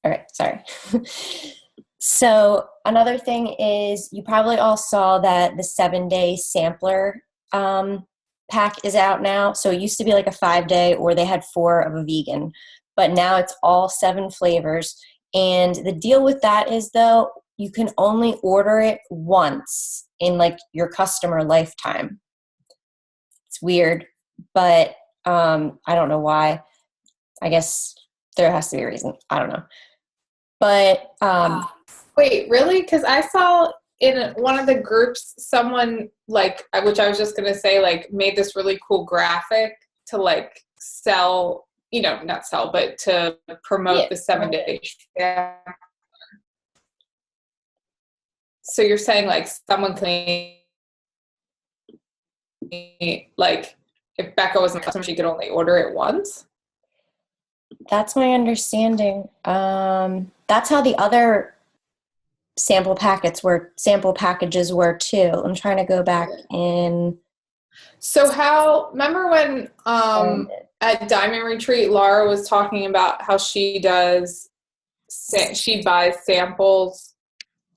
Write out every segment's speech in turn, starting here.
All right, sorry. So another thing is you probably all saw that the 7-day sampler pack is out now. So it used to be like a 5-day, or they had 4 of a vegan, but now it's all 7 flavors. And the deal with that is, though, you can only order it once in like your customer lifetime. It's weird, but I don't know why. I guess there has to be a reason. I don't know. But Wait, really? Because I saw in one of the groups someone like, which I was just gonna say, like, made this really cool graphic to like sell, not sell, but to promote the 7-day. Yeah. So you're saying like someone can, like, if Becca was a customer, she could only order it once? that's my understanding. That's how the other sample packages were too. I'm trying to go back in. So remember when at Diamond Retreat, Laura was talking about how she buys samples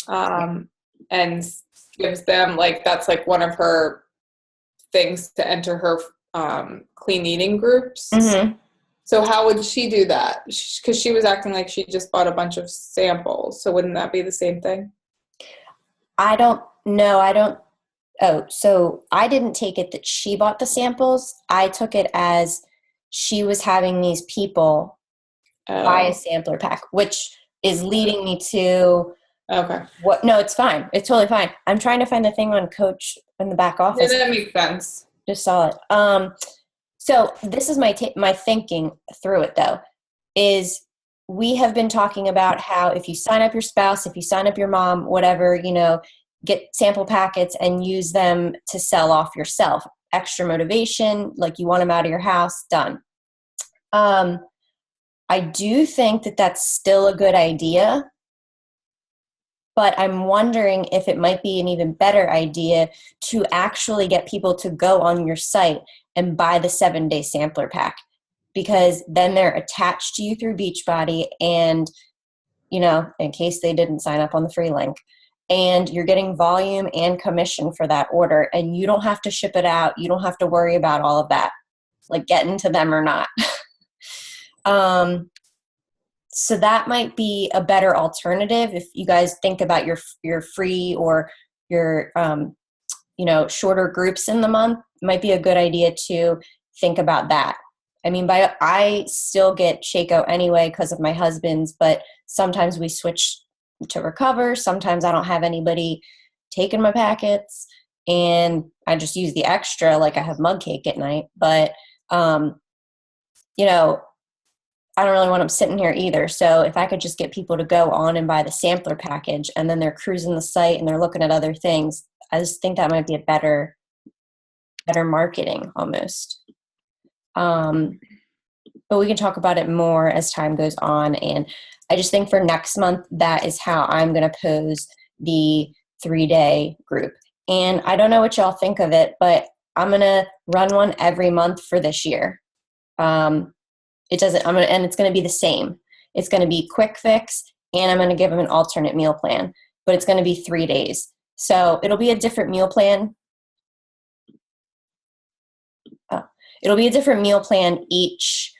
and gives them, like, that's like one of her things to enter her clean eating groups. Mm-hmm. So how would she do that? Because she was acting like she just bought a bunch of samples. So wouldn't that be the same thing? I don't know. Oh, so I didn't take it that she bought the samples. I took it as she was having these people buy a sampler pack, which is leading me to what? No, it's fine. It's totally fine. I'm trying to find the thing on Coach in the back office. Yeah, that makes sense. Just saw it. So this is my thinking through it, though, is we have been talking about how if you sign up your spouse, if you sign up your mom, whatever, get sample packets and use them to sell off yourself. Extra motivation, like you want them out of your house, done. I do think that that's still a good idea, but I'm wondering if it might be an even better idea to actually get people to go on your site and buy the 7-day sampler pack, because then they're attached to you through Beachbody and, in case they didn't sign up on the free link, and you're getting volume and commission for that order, and you don't have to ship it out. You don't have to worry about all of that, like getting to them or not. So that might be a better alternative if you guys think about your free or your shorter groups in the month. It might be a good idea to think about that. I mean, I still get Shaco anyway because of my husband's, but sometimes we switch to Recover. Sometimes I don't have anybody taking my packets, and I just use the extra, like I have mug cake at night. But I don't really want them sitting here either. So if I could just get people to go on and buy the sampler package, and then they're cruising the site and they're looking at other things, I just think that might be a better marketing almost. But we can talk about it more as time goes on. And I just think for next month, that is how I'm going to pose the 3-day group. And I don't know what y'all think of it, but I'm going to run one every month for this year. And it's going to be the same. It's going to be quick fix, and I'm going to give them an alternate meal plan, but it's going to be 3 days. So it'll be a different meal plan. It'll be a different meal plan each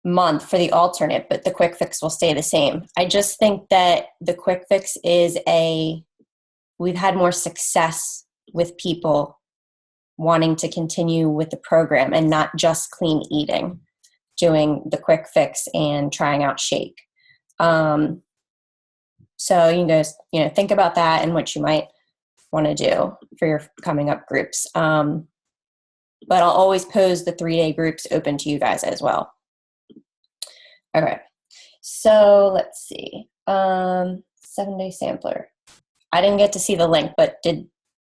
month for the alternate, but the quick fix will stay the same. I just think that the quick fix we've had more success with people wanting to continue with the program and not just clean eating, doing the quick fix and trying out Shake. So you guys, think about that and what you might want to do for your coming up groups. But I'll always pose the 3-day groups open to you guys as well. All right. So let's see. 7-day sampler. I didn't get to see the link, but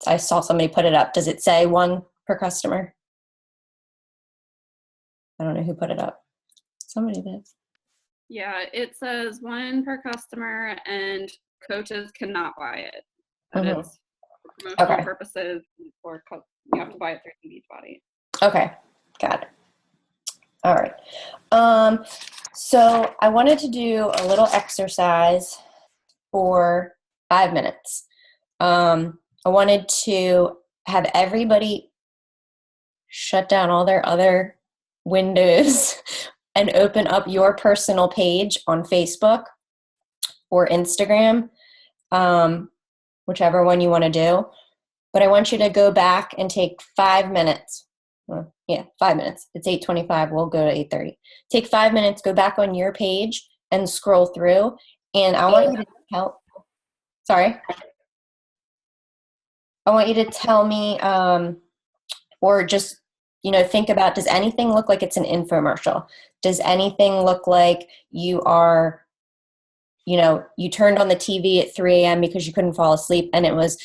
I saw somebody put it up. Does it say 1 per customer? I don't know who put it up. Somebody did. Yeah, it says 1 per customer, and coaches cannot buy it. And it's for promotional purposes, or you have to buy it through Beachbody. Okay, got it. All right. So I wanted to do a little exercise for 5 minutes. I wanted to have everybody shut down all their other windows and open up your personal page on Facebook or Instagram, whichever one you want to do. But I want you to go back and take 5 minutes. 5 minutes. It's 8:25. We'll go to 8:30. Take 5 minutes, go back on your page and scroll through. And I want you to tell, sorry. I want you to tell me, or just, think about, does anything look like it's an infomercial? Does anything look like you are, you turned on the TV at 3 a.m. because you couldn't fall asleep and it was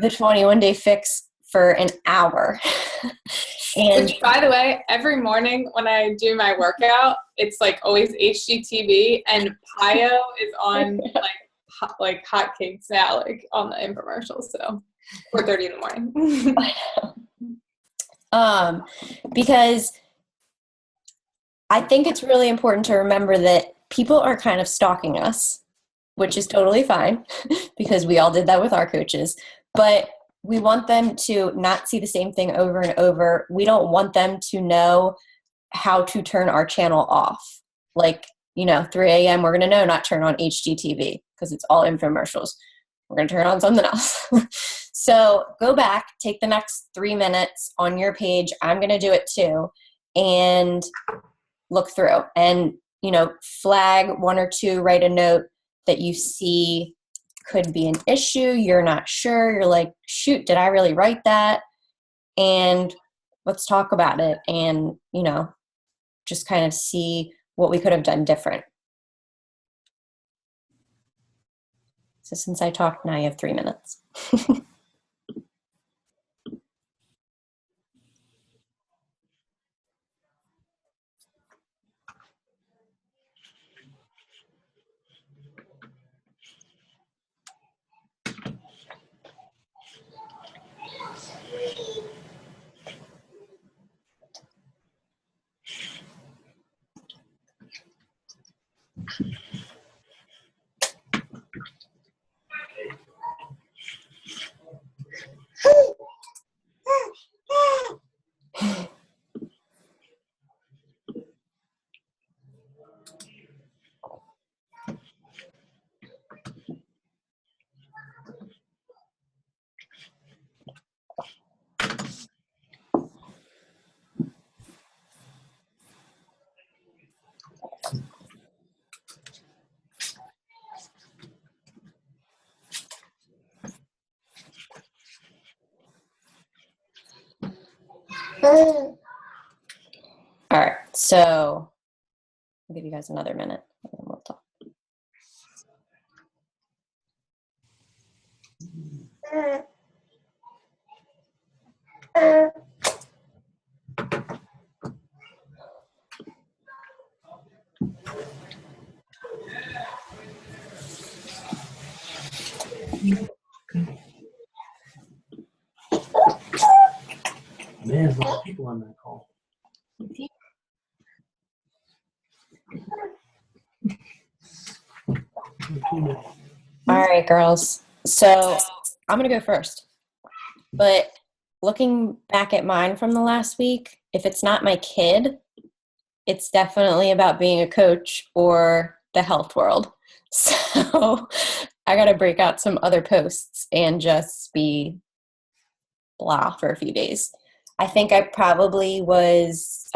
the 21-day fix for an hour? And which, by the way, every morning when I do my workout, it's like always HGTV, and Pio is on like hotcakes now, like on the infomercials. So 4:30 in the morning. Because I think it's really important to remember that people are kind of stalking us, which is totally fine because we all did that with our coaches. But we want them to not see the same thing over and over. We don't want them to know how to turn our channel off. Like, 3 a.m., we're going to know not turn on HGTV because it's all infomercials. We're going to turn on something else. So go back, take the next 3 minutes on your page. I'm going to do it too. And look through and, flag 1 or 2, write a note that you see could be an issue. You're not sure. You're like, shoot, did I really write that? And let's talk about it and, just kind of see what we could have done different. So since I talked, now you have 3 minutes. All right, so I'll give you guys another minute and then we'll talk. Man, there's a lot of people on that call. All right, girls. So I'm going to go first. But looking back at mine from the last week, if it's not my kid, it's definitely about being a coach or the health world. So I got to break out some other posts and just be blah for a few days. I think I probably was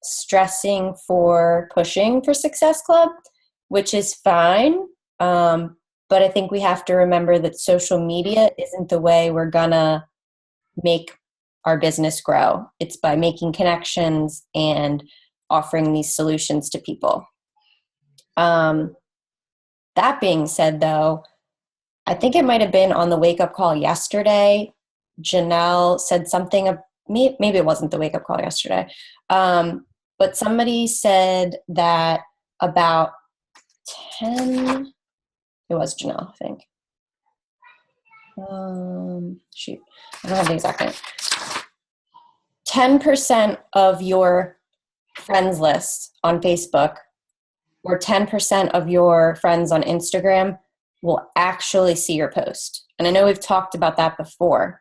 stressing for pushing for Success Club, which is fine. But I think we have to remember that social media isn't the way we're gonna make our business grow. It's by making connections and offering these solutions to people. That being said, though, I think it might have been on the wake-up call yesterday. Janelle said something, maybe it wasn't the wake-up call yesterday, but somebody said that about 10, it was Janelle, I think. Shoot, I don't have the exact name. 10% of your friends list on Facebook or 10% of your friends on Instagram will actually see your post. And I know we've talked about that before.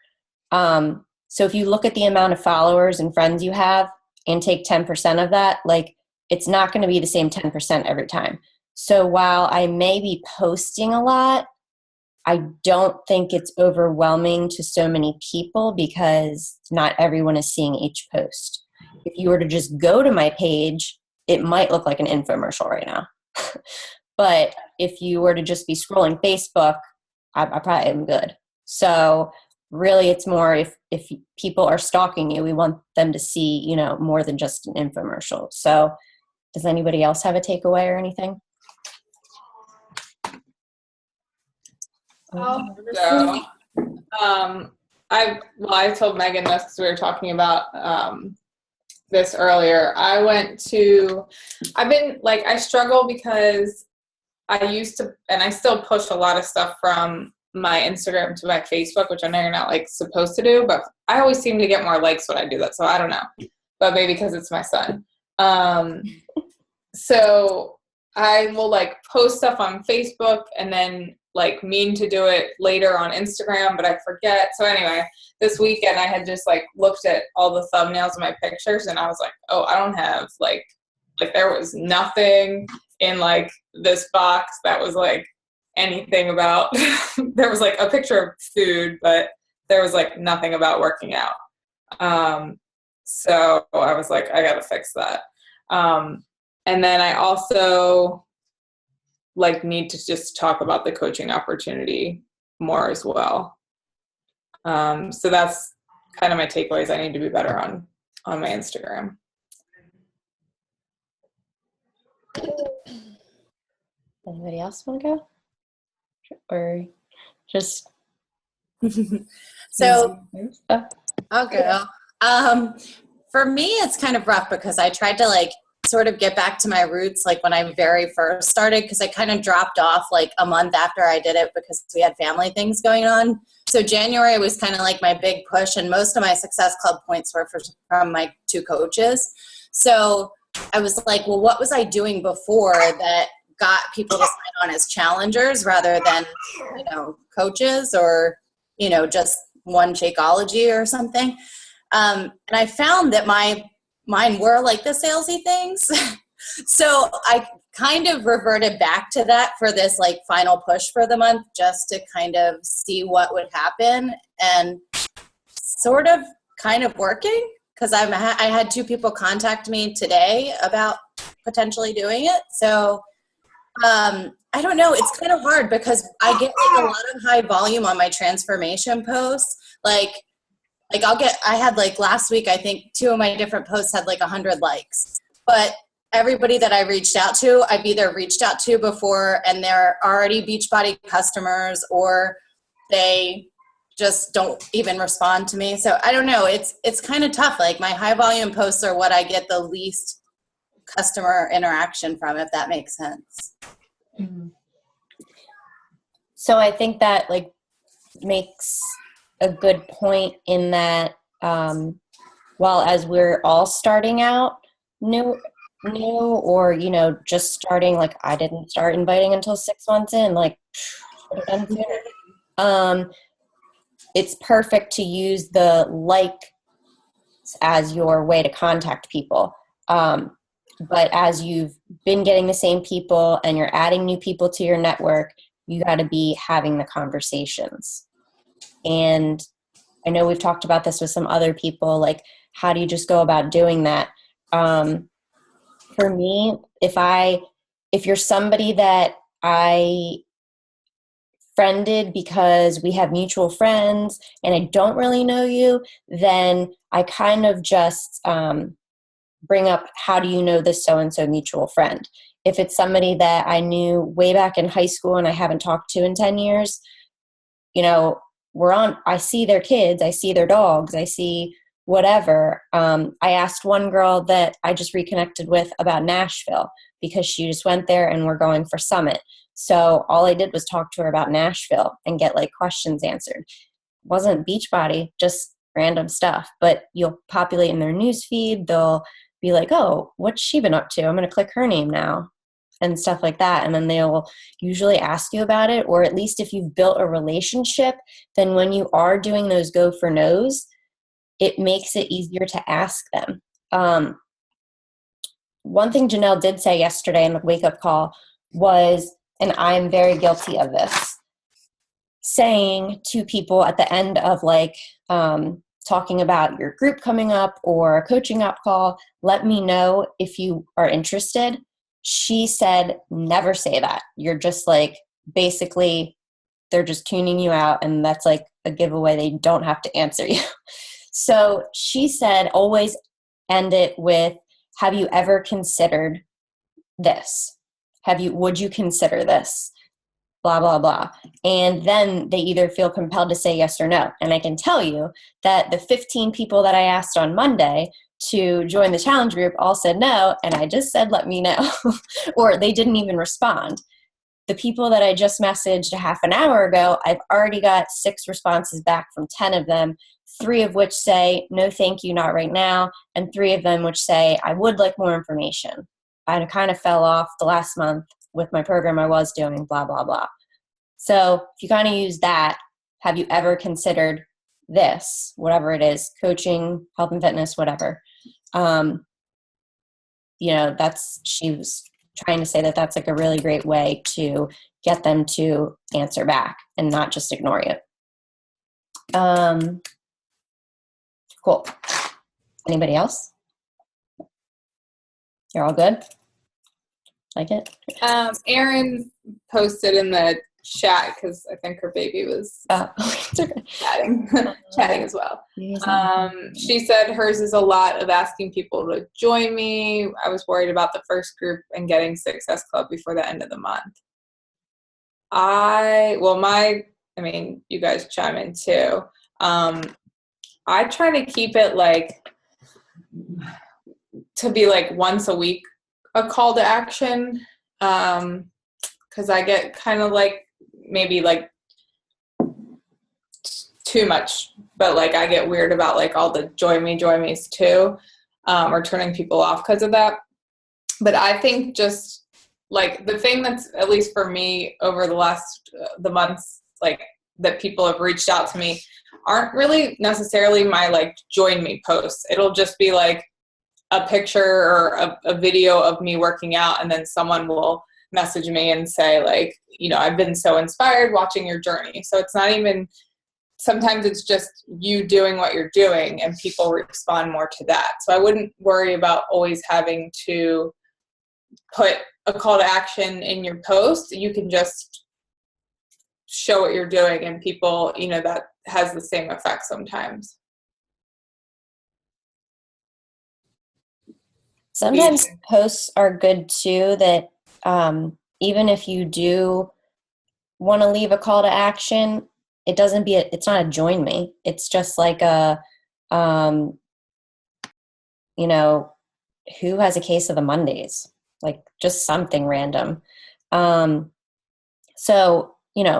So if you look at the amount of followers and friends you have and take 10% of that, like it's not going to be the same 10% every time. So while I may be posting a lot, I don't think it's overwhelming to so many people because not everyone is seeing each post. If you were to just go to my page, it might look like an infomercial right now. But if you were to just be scrolling Facebook, I probably am good. So really it's more if people are stalking you, we want them to see, you know, more than just an infomercial. So does anybody else have a takeaway or anything? I'll go. I told Megan this because we were talking about this earlier. I struggle because I used to, and I still push a lot of stuff from my Instagram to my Facebook, which I know you're not like supposed to do, but I always seem to get more likes when I do that. So I don't know, but maybe because it's my son. So I will like post stuff on Facebook and then like mean to do it later on Instagram, but I forget. So anyway, this weekend I had just like looked at all the thumbnails of my pictures and I was like, oh, I don't have like there was nothing in like this box that was like anything about, there was like a picture of food, but there was like nothing about working out. So I was like, I gotta fix that. And then I also like need to just talk about the coaching opportunity more as well. So that's kind of my takeaways. I need to be better on my Instagram. Anybody else want to go? Or just so I'll go. For me, it's kind of rough because I tried to like sort of get back to my roots like when I very first started, because I kind of dropped off like a month after I did it because we had family things going on. So January was kind of like my big push, and most of my Success Club points were from my 2 coaches. So I was like, well, what was I doing before that got people to sign on as challengers rather than, you know, coaches or, you know, just one Shakeology or something. And I found that mine were like the salesy things. So I kind of reverted back to that for this like final push for the month, just to kind of see what would happen, and sort of kind of working, because I had 2 people contact me today about potentially doing it. So I don't know. It's kind of hard because I get like a lot of high volume on my transformation posts. Like I had like last week, I think 2 of my different posts had like 100 likes, but everybody that I reached out to, I've either reached out to before and they're already Beachbody customers, or they just don't even respond to me. So I don't know. It's kind of tough. Like my high volume posts are what I get the least customer interaction from, if that makes sense. Mm-hmm. So I think that like makes a good point in that while as we're all starting out new or, you know, just starting, like I didn't start inviting until 6 months in, like should have done sooner. It's perfect to use the like as your way to contact people. But as you've been getting the same people and you're adding new people to your network, you got to be having the conversations. And I know we've talked about this with some other people, like how do you just go about doing that? For me, if you're somebody that I friended because we have mutual friends and I don't really know you, then I kind of just bring up, how do you know this so-and-so mutual friend? If it's somebody that I knew way back in high school and I haven't talked to in 10 years, you know, I see their kids, I see their dogs, I see whatever. I asked one girl that I just reconnected with about Nashville because she just went there and we're going for Summit. So all I did was talk to her about Nashville and get like questions answered. It wasn't Beachbody, just random stuff, but you'll populate in their news feed. They'll be like, oh, what's she been up to? I'm going to click her name now and stuff like that. And then they'll usually ask you about it, or at least if you've built a relationship, then when you are doing those go for no's, it makes it easier to ask them. One thing Janelle did say yesterday in the wake-up call was, and I'm very guilty of this, saying to people at the end of like talking about your group coming up or a coaching up call, let me know if you are interested. She said, never say that. You're just like, basically, they're just tuning you out, and that's like a giveaway. They don't have to answer you. So she said, always end it with, have you ever considered this? Would you consider this? Blah, blah, blah. And then they either feel compelled to say yes or no. And I can tell you that the 15 people that I asked on Monday to join the challenge group all said no, and I just said, let me know. Or they didn't even respond. The people that I just messaged a half an hour ago, I've already got 6 responses back from 10 of them, 3 of which say, no, thank you, not right now, and 3 of them which say, I would like more information. I kind of fell off the last month with my program I was doing, blah, blah, blah. So if you kind of use that, have you ever considered this, whatever it is, coaching, health and fitness, whatever. She was trying to say that that's like a really great way to get them to answer back and not just ignore you. Cool. Anybody else? You're all good? Like it? Erin posted in the chat, because I think her baby was chatting as well. She said hers is a lot of asking people to join me. I was worried about the first group and getting Success Club before the end of the month. You guys chime in too. I try to keep it to be like once a week a call to action, because I get kind of maybe too much, but I get weird about all the join me's too, or turning people off because of that. But I think just the thing that's, at least for me, over the last the months that people have reached out to me aren't really necessarily my join me posts. It'll just be a picture or a video of me working out, and then someone will message me and say I've been so inspired watching your journey. So it's not even, sometimes it's just you doing what you're doing and people respond more to that. So I wouldn't worry about always having to put a call to action in your post. You can just show what you're doing, and people, that has the same effect sometimes. Sometimes posts are good too, that even if you do want to leave a call to action, it's not a join me. It's just who has a case of the Mondays, just something random. So,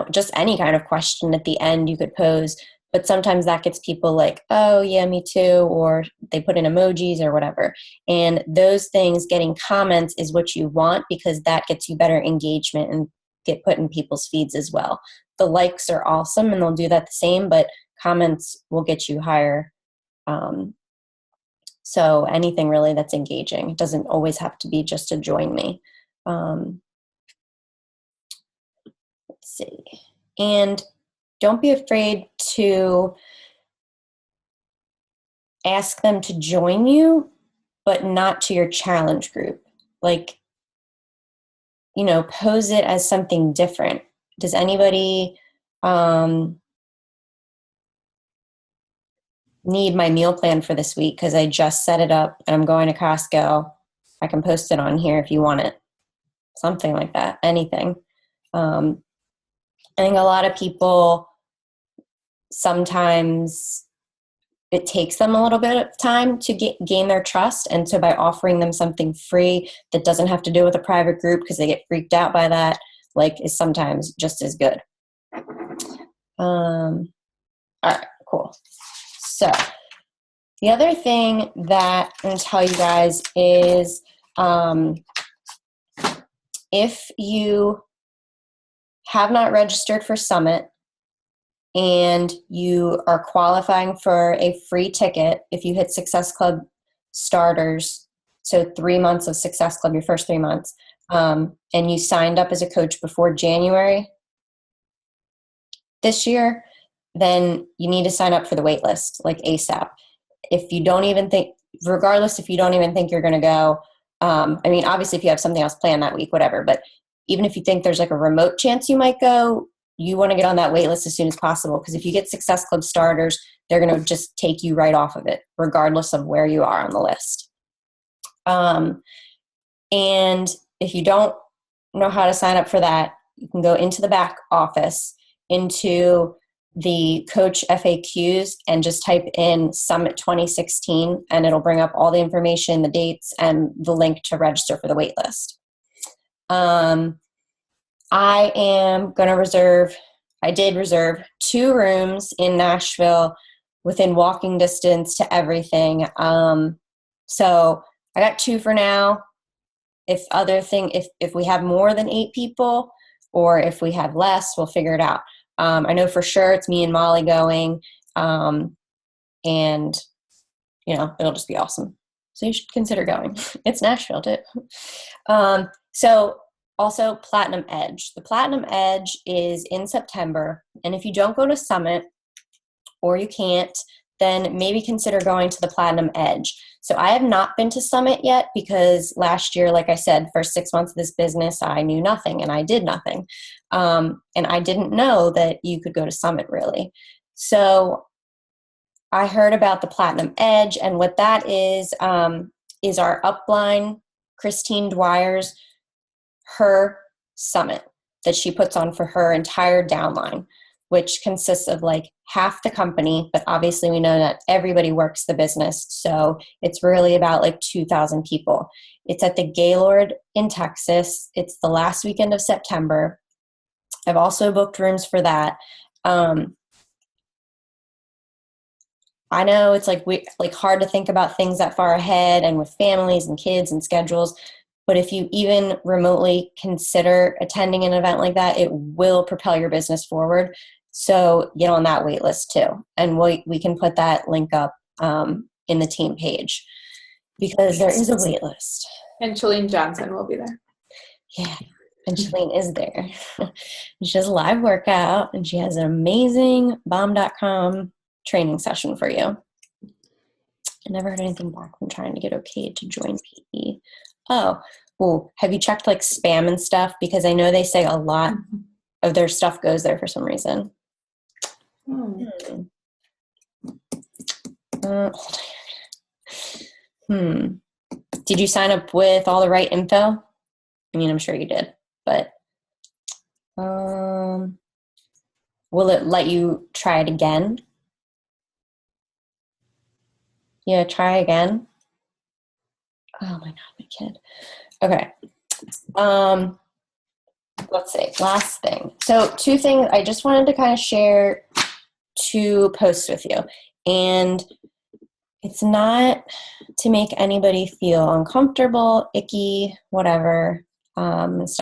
just any kind of question at the end you could pose, but sometimes that gets people oh yeah, me too, or they put in emojis or whatever. And those things, getting comments is what you want, because that gets you better engagement and get put in people's feeds as well. The likes are awesome and they'll do that the same, but comments will get you higher. So anything really that's engaging. It doesn't always have to be just a join me. Let's see. And don't be afraid to ask them to join you, but not to your challenge group. Pose it as something different. Does anybody need my meal plan for this week? Because I just set it up and I'm going to Costco. I can post it on here if you want it. Something like that. Anything. I think a lot of people, sometimes it takes them a little bit of time to gain their trust. And so by offering them something free that doesn't have to do with a private group, because they get freaked out by that, is sometimes just as good. All right, cool. So The other thing that I'm going to tell you guys is if you have not registered for Summit and you are qualifying for a free ticket, if you hit Success Club starters, so 3 months of Success Club, your first 3 months, and you signed up as a coach before January this year, then you need to sign up for the wait list, like ASAP. If you don't even think, regardless if you don't even think you're going to go, I mean, obviously if you have something else planned that week, whatever, but even if you think there's like a remote chance you might go, you want to get on that wait list as soon as possible, because if you get Success Club starters, they're going to just take you right off of it, regardless of where you are on the list. And if you don't know how to sign up for that, you can go into the back office, into the coach FAQs, and just type in Summit 2016, and it'll bring up all the information, the dates, and the link to register for the wait list. I am going to reserve 2 rooms in Nashville within walking distance to everything. So I got 2 for now. If we have more than 8 people, or if we have less, we'll figure it out. I know for sure it's me and Molly going, and it'll just be awesome. So you should consider going. It's Nashville too. So also Platinum Edge. The Platinum Edge is in September, and if you don't go to Summit, or you can't, then maybe consider going to the Platinum Edge. So I have not been to Summit yet, because last year, like I said, first 6 months of this business, I knew nothing and I did nothing. And I didn't know that you could go to Summit really. So I heard about the Platinum Edge, and what that is our upline, Christine Dwyer's, her summit that she puts on for her entire downline, which consists of like half the company, but obviously we know that everybody works the business. So it's really about like 2,000 people. It's at the Gaylord in Texas. It's the last weekend of September. I've also booked rooms for that. I know it's like hard to think about things that far ahead and with families and kids and schedules. But if you even remotely consider attending an event like that, it will propel your business forward. So get on that wait list too. And we can put that link up in the team page, because there is a wait list. And Chalene Johnson will be there. Yeah, and Chalene is there. She does a live workout, and she has an amazing bomb.com training session for you. I never heard anything back from trying to get okay to join PE. Oh, well, have you checked like spam and stuff? Because I know they say a lot of their stuff goes there for some reason. Did you sign up with all the right info? I mean, I'm sure you did, but will it let you try it again? Yeah, try again. Oh my God, my kid. Okay. Let's see. Last thing. So 2 things. I just wanted to kind of share 2 posts with you. And it's not to make anybody feel uncomfortable, icky, whatever, and stuff.